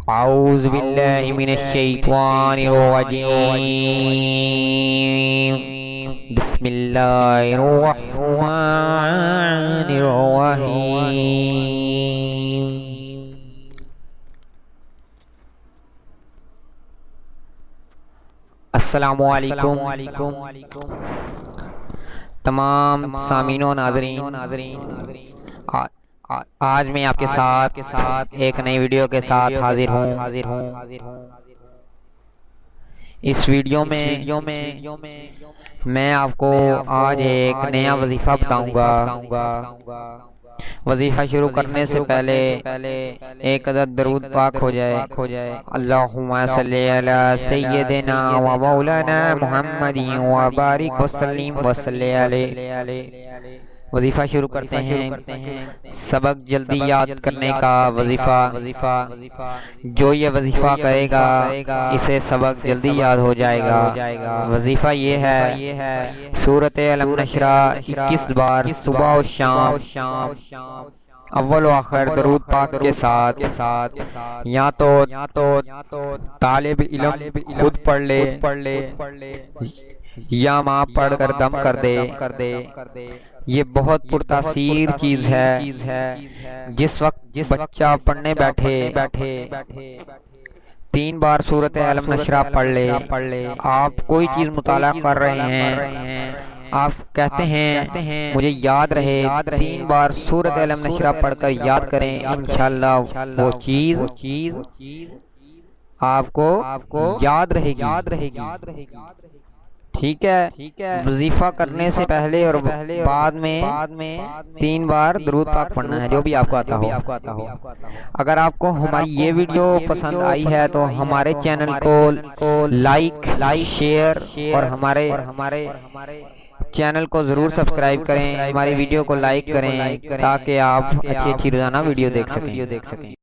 اعوذ باللہ من الشیطان الرجیم بسم اللہ الرحمن الرحیم السلام علیکم تمام سامعین و ناظرین، آج میں آپ کے ساتھ ایک نئی ویڈیو کے ساتھ حاضر ہوں۔ اس ویڈیو میں آپ کو آج ایک نیا وظیفہ بتاؤں گا۔ وظیفہ شروع کرنے سے پہلے ایک عدد درود پاک ہو جائے۔ اللہم صلی علی سیدنا و مولانا محمد و بارک وسلم وصلی علیہ۔ وظیفہ شروع کرتے ہیں۔ سبق جلدی یاد کرنے کا وظیفہ۔ جو یہ وظیفہ کرے گا اسے سبق جلدی یاد ہو جائے گا۔ وظیفہ یہ ہے، سورۃ الم نشرح 21 بار صبح و شام، اول و آخر درود پاک کے ساتھ۔ یا تو طالب علم خود پڑھ لے یا ماں پڑھ کر دم کر دے۔ یہ بہت پرتاثیر چیز ہے۔ جس وقت بچہ پڑھنے بیٹھے 3 بار سورۃ الم نشرح پڑھ لے۔ آپ کوئی چیز مطالعہ کر رہے ہیں، آپ کہتے ہیں مجھے یاد رہے، 3 بار سورۃ الم نشرح پڑھ کر یاد کریں، انشاءاللہ وہ چیز آپ کو یاد رہے گی۔ ٹھیک ہے؟ وظیفہ کرنے سے پہلے اور بعد میں 3 بار درود پاک پڑھنا ہے، جو بھی آپ کو آتا ہو۔ اگر آپ کو ہماری یہ ویڈیو پسند آئی ہے تو ہمارے چینل کو لائک شیئر اور ہمارے چینل کو ضرور سبسکرائب کریں، ہماری ویڈیو کو لائک کریں تاکہ آپ اچھی روزانہ ویڈیو دیکھ سکیں۔